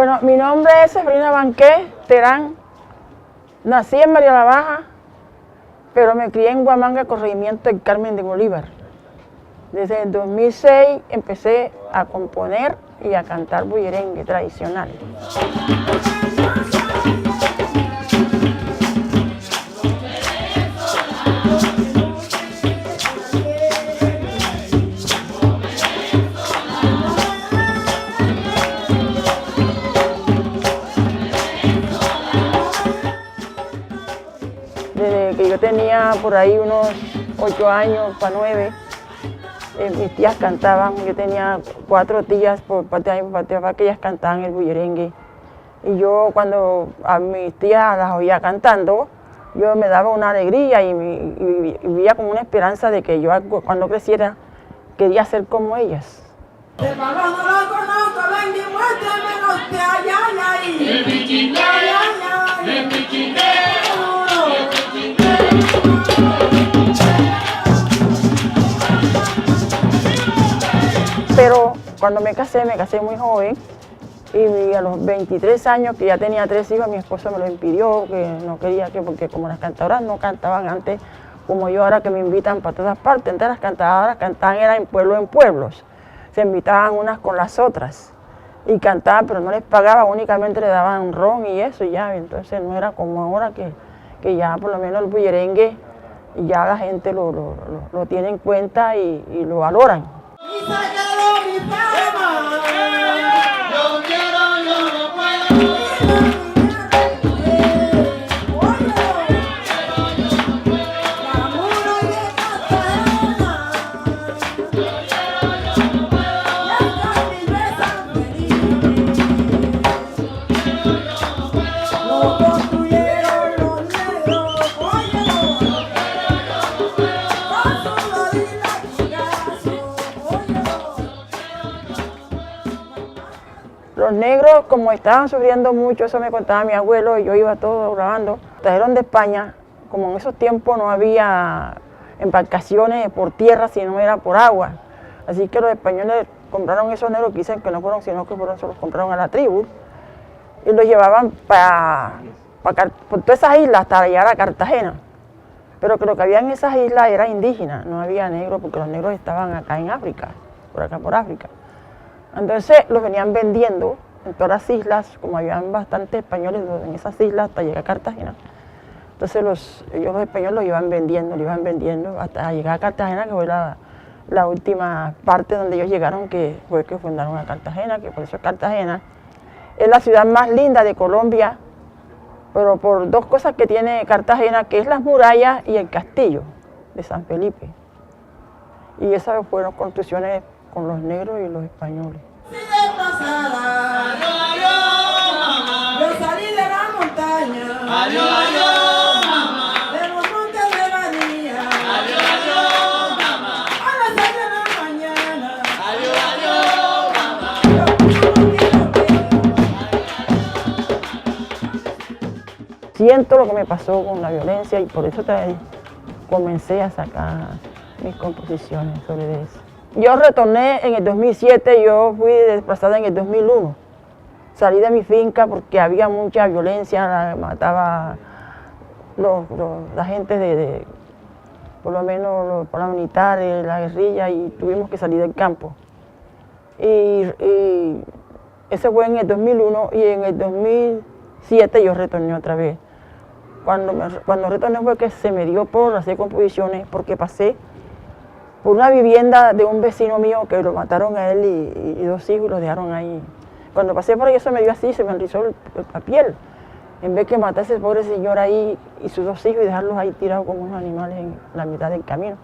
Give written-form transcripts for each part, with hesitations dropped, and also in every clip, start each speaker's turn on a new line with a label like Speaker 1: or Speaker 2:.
Speaker 1: Bueno, mi nombre es Sefrina Banqué Terán. Nací en María la Baja, pero me crié en Huamanga, corregimiento del Carmen de Bolívar. Desde el 2006 empecé a componer y a cantar bullerengue tradicional. Desde que yo tenía por ahí unos 8 años para 9, mis tías cantaban. Yo tenía 4 tías por parte de mi papá que ellas cantaban el bullerengue. Y yo cuando a mis tías las oía cantando, yo me daba una alegría y vivía como una esperanza de que yo cuando creciera quería ser como ellas.
Speaker 2: El balón no lo conozco, ven y muéstramelo usted, ay, ay, ay. El bichinguero, el bichinguero.
Speaker 1: Pero cuando me casé muy joven y a los 23 años, que ya tenía 3 hijos, mi esposo me lo impidió, que no quería porque como las cantadoras no cantaban antes como yo ahora que me invitan para todas partes. Entonces las cantadoras cantaban era en pueblos, se invitaban unas con las otras y cantaban, pero no les pagaban, únicamente le daban ron y eso y ya. Entonces no era como ahora que ya por lo menos el bullerengue ya la gente lo tiene en cuenta y lo valoran.
Speaker 2: Y se quedó mi fama. Yo quiero, yo no puedo.
Speaker 1: Los negros, como estaban sufriendo mucho, eso me contaba mi abuelo, y yo iba todo grabando. Trajeron de España, como en esos tiempos no había embarcaciones por tierra, sino era por agua. Así que los españoles compraron esos negros, que dicen que no fueron, sino que fueron, se los compraron a la tribu, y los llevaban por todas esas islas hasta llegar a Cartagena. Pero que lo que había en esas islas era indígena, no había negros, porque los negros estaban acá en África, por acá por África. Entonces los venían vendiendo en todas las islas, como habían bastantes españoles en esas islas hasta llegar a Cartagena. Entonces los españoles lo iban vendiendo hasta llegar a Cartagena, que fue la última parte donde ellos llegaron, que fue que fundaron a Cartagena, que por eso Cartagena es la ciudad más linda de Colombia, pero por 2 cosas que tiene Cartagena, que es las murallas y el castillo de San Felipe. Y esas fueron construcciones con los negros y los españoles.
Speaker 2: Yo salí de la montaña, de los montes de Badía, a las 6 de la mañana.
Speaker 1: Siento lo que me pasó con la violencia y por eso comencé a sacar mis composiciones sobre eso. Yo retorné en el 2007, yo fui desplazada en el 2001. Salí de mi finca porque había mucha violencia, mataba la gente por lo menos los paramilitares, la guerrilla, y tuvimos que salir del campo. Y ese fue en el 2001 y en el 2007 yo retorné otra vez. Cuando retorné fue que se me dio por hacer composiciones porque pasé por una vivienda de un vecino mío que lo mataron a él y 2 hijos y los dejaron ahí. Cuando pasé por ahí eso me dio así, se me enrizó la piel. En vez de matar a ese pobre señor ahí y sus 2 hijos y dejarlos ahí tirados como unos animales en la mitad del camino.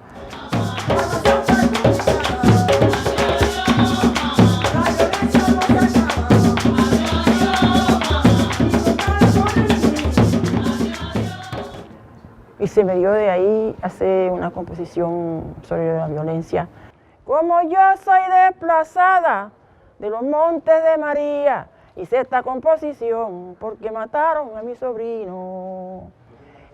Speaker 1: Y se me dio de ahí hacer una composición sobre la violencia. Como yo soy desplazada de los montes de María, hice esta composición porque mataron a mi sobrino.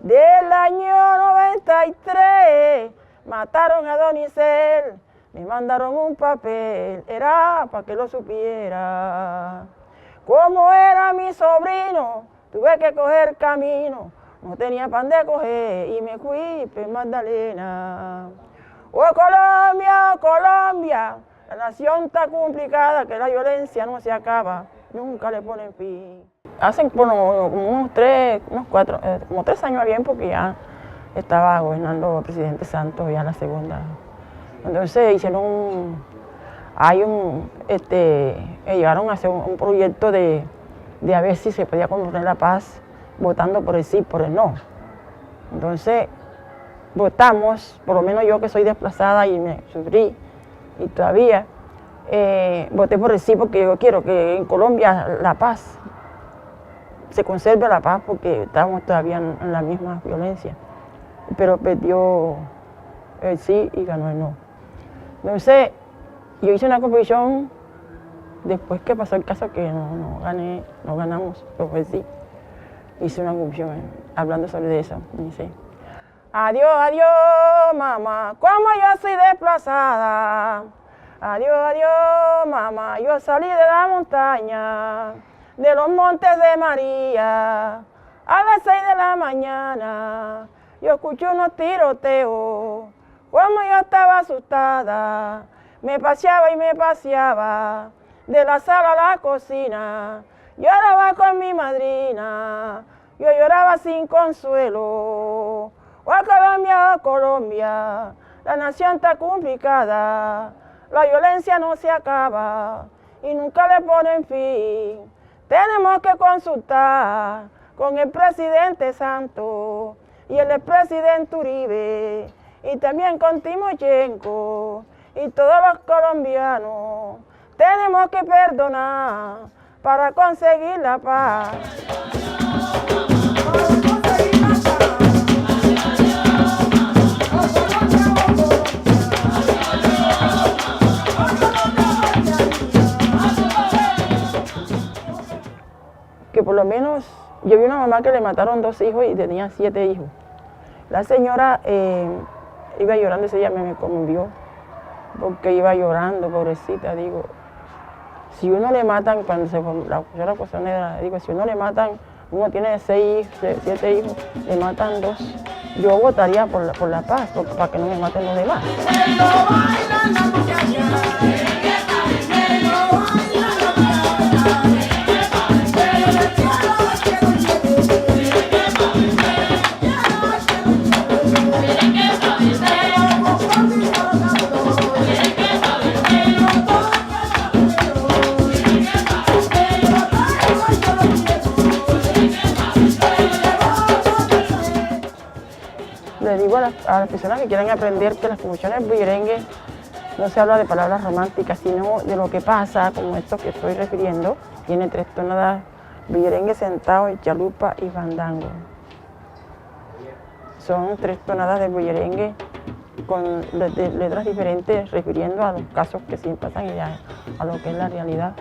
Speaker 1: Del año 93 mataron a Donicel, me mandaron un papel, era para que lo supiera. Como era mi sobrino, tuve que coger camino, no tenía pan de coger y me fui por Magdalena. Oh Colombia, oh Colombia, la nación está complicada, que la violencia no se acaba, nunca le ponen fin. Hace como unos 3 años bien, porque ya estaba gobernando el presidente Santos, ya la segunda. Entonces hicieron llegaron a hacer un proyecto de a ver si se podía construir la paz votando por el sí, por el no. Entonces votamos, por lo menos yo que soy desplazada y me sufrí, y todavía voté por el sí porque yo quiero que en Colombia la paz, se conserve la paz porque estamos todavía en la misma violencia. Pero perdió el sí y ganó el no. Entonces, yo hice una composición después que pasó el caso que no ganamos, pero pues sí. Hice una composición hablando sobre eso. Dice, adiós, adiós, mamá, como yo soy desplazada. Adiós, adiós, mamá, yo salí de la montaña, de los montes de María, a las 6 de la mañana. Yo escuché unos tiroteos, como yo estaba asustada. Me paseaba y me paseaba, de la sala a la cocina. Lloraba con mi madrina, yo lloraba sin consuelo. Oh Colombia, oh Colombia, la nación está complicada. La violencia no se acaba y nunca le ponen fin. Tenemos que consultar con el presidente Santos y el expresidente Uribe y también con Timochenko y todos los colombianos. Tenemos que perdonar para conseguir la paz. Que por lo menos, yo vi una mamá que le mataron 2 hijos y tenía 7 hijos. La señora iba llorando, ese día me conmovió, porque iba llorando, pobrecita, digo. Si uno le matan, cuando la cocinera, digo, si uno le matan, uno tiene 7 hijos, le matan 2. Yo votaría por la paz, para que no me maten los demás. Le digo a las personas que quieran aprender que las composiciones bullerengue no se habla de palabras románticas, sino de lo que pasa, como esto que estoy refiriendo. Tiene 3 tonadas: bullerengue, centao, chalupa y fandango. Son 3 tonadas de bullerengue con letras diferentes, refiriendo a los casos que sí pasan y a lo que es la realidad.